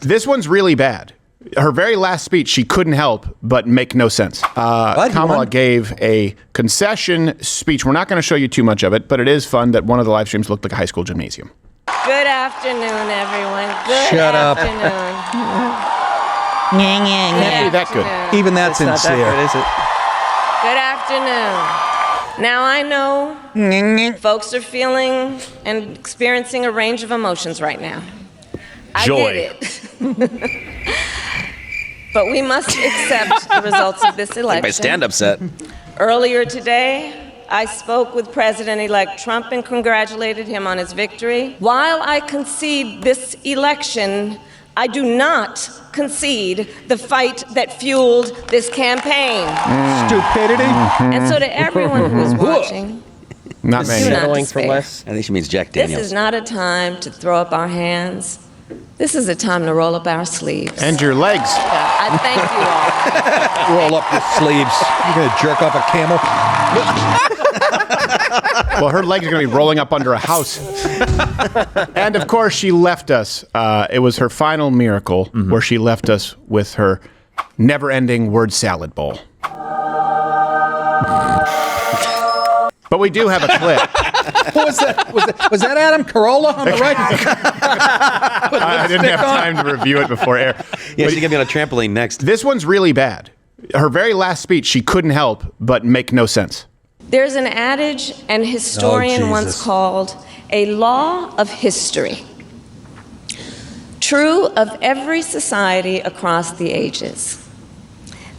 This one's really bad. Her very last speech, she couldn't help but make no sense. Kamala gave a concession speech. We're not going to show you too much of it, but it is fun that one of the live streams looked like a high school gymnasium. Good afternoon, everyone. Good Shut afternoon. Can't be that good. Even that's sincere. Not that good, is it? Good afternoon. Now, I know folks are feeling and experiencing a range of emotions right now. Joy. I get it. But we must accept the results of this election. My stand-up set. Earlier today, I spoke with President-elect Trump and congratulated him on his victory. While I concede this election, I do not concede the fight that fueled this campaign. Stupidity. And so to everyone who is watching, Not many. do not Settling for despair. less. I think she means Jack This Daniels. is not a time to throw up our hands. This is a time to roll up our sleeves. And your legs. I thank you all. Roll up your sleeves. You're going to jerk off a camel? Well, her legs are going to be rolling up under a house. And, of course, she left us. It was her final miracle where she left us with her never-ending word salad bowl. But we do have a clip. What was that? Was that Adam Carolla on the right? I didn't have time to review it before air. Yeah, she's going to be on a trampoline next. This one's really bad. Her very last speech, she couldn't help but make no sense. There's an adage an historian once Jesus. called a law of history, true of every society across the ages.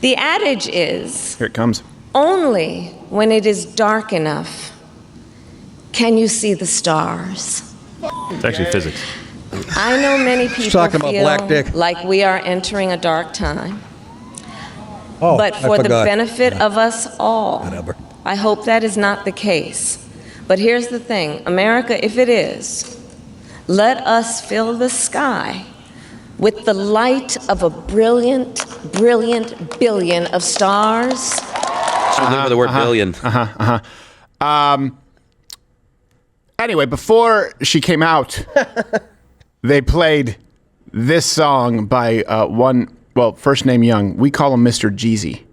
The adage is, Here it comes. only when it is dark enough can you see the stars. It's actually physics. I know many people talking about feel black dick. like we are entering a dark time. Oh, But I for the forgot. benefit of us all, Whatever. I hope that is not the case. But here's the thing, America, if it is, let us fill the sky with the light of a brilliant, brilliant billion of stars. Remember the word billion. Anyway, before she came out, they played this song by one, well, first name Young. We call him Mr. Jeezy.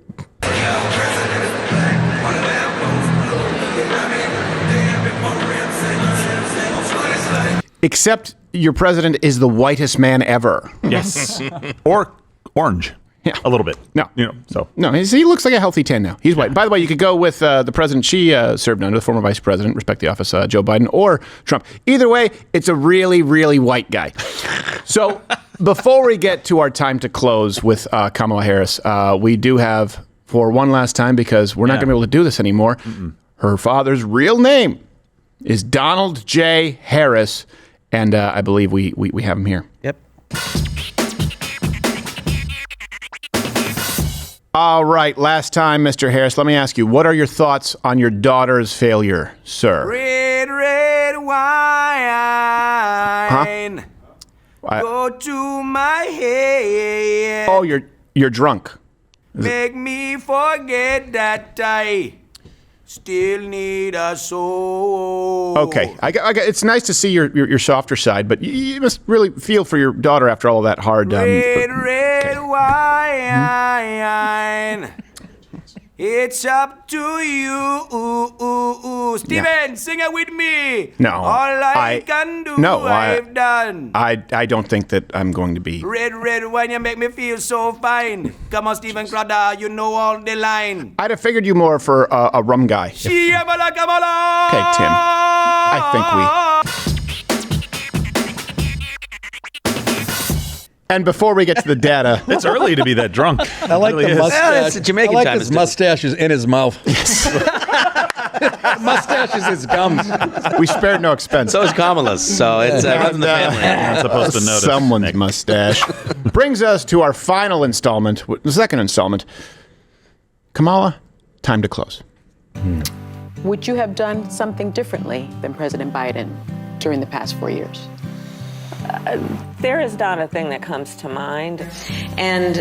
Except your president is the whitest man ever. Yes. Or orange. Yeah. A little bit. No. You know, so. No, he looks like a healthy 10 now. He's white. By the way, you could go with the president she served under, the former vice president, respect the office, Joe Biden, or Trump. Either way, it's a really, really white guy. So before we get to our time to close with Kamala Harris, we do have, for one last time, because we're not going to be able to do this anymore, her father's real name is Donald J. Harris, and I believe we have him here. Yep. All right, last time, Mr. Harris, let me ask you, what are your thoughts on your daughter's failure, sir? Red, red wine. Go to my head. Oh, you're drunk. Make me forget that I still need a soul. Okay, it's nice to see your softer side, but you must really feel for your daughter after all of that hard. Red, red wine. It's up to you. Steven, sing it with me. No, All I can do, I've done. I don't think that I'm going to be. Red, red wine, you make me feel so fine. Come on, Steven Crowder, you know all the line. I'd have figured you more for a rum guy. Kamala, Kamala. Okay, Tim. I think we. And before we get to the data, It's early to be that drunk. I like the mustache. Yeah, it's Jamaican I like time. his mustache is in his mouth. Mustache is his gums. we spared no expense. So is Kamala's. So it's runs in the family. You're not supposed to notice. Someone's mustache. Brings us to our final installment, the second installment. Kamala, time to close. Would you have done something differently than President Biden during the past 4 years? There is not a thing that comes to mind. And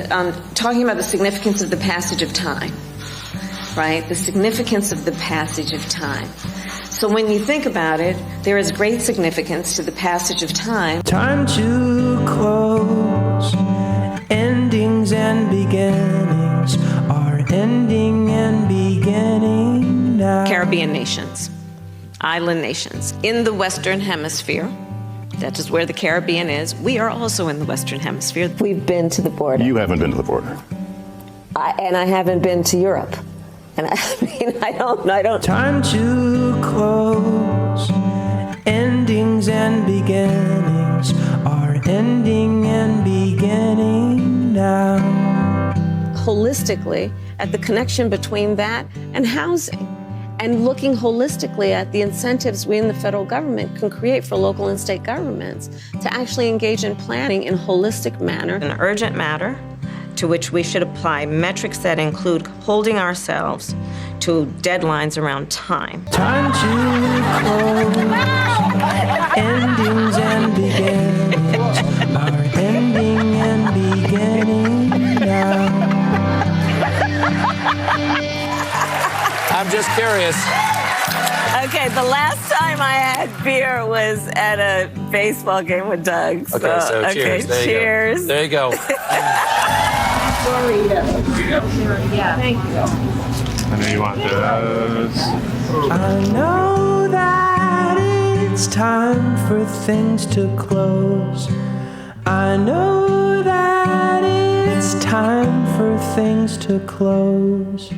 talking about the significance of the passage of time, right? The significance of the passage of time. So when you think about it, there is great significance to the passage of time. Time to close. island nations in the Western Hemisphere. That is where the Caribbean is. We are also in the Western Hemisphere. We've been to the border. You haven't been to the border. And I haven't been to Europe. And I don't. Time to close. Endings and beginnings are ending and beginning now. Holistically at the connection between that and housing, and looking holistically at the incentives we in the federal government can create for local and state governments to actually engage in planning in a holistic manner. An urgent matter to which we should apply metrics that include holding ourselves to deadlines around time. Time to close. Endings and beginnings are ending and beginning now. I'm just curious. Okay, the last time I had beer was at a baseball game with Doug. Okay, so cheers. There cheers. You go. There you go. Yeah, thank you. I know you want those. I know that it's time for things to close. I know that it's time for things to close.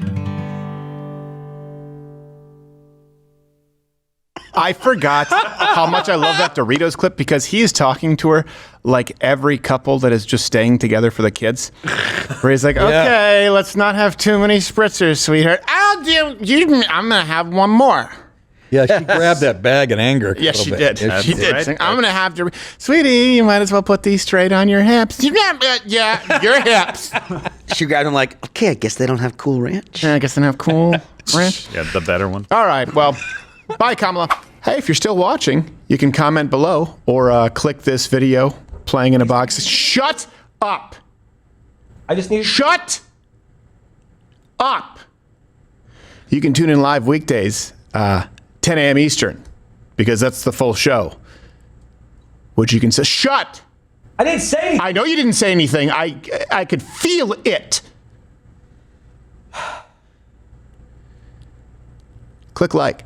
I forgot how much I love that Doritos clip because he is talking to her like every couple that is just staying together for the kids. Where he's like, okay, let's not have too many spritzers, sweetheart. I'm going to have one more. Yeah, she grabbed that bag in anger. Yes, she bit. did. She did. right. Saying, I'm going to have to, sweetie, you might as well put these straight on your hips. Yeah, your hips. She grabbed him like, okay, I guess they don't have Cool Ranch. I guess they don't have Cool Ranch. Yeah, the better one. All right, well, bye, Kamala. Hey, if you're still watching, you can comment below or click this video playing in a box. Shut up. I just need. Shut up. You can tune in live weekdays, 10 a.m. Eastern, because that's the full show. Which you can say, shut. I didn't say anything. I know you didn't say anything. I could feel it. Click like.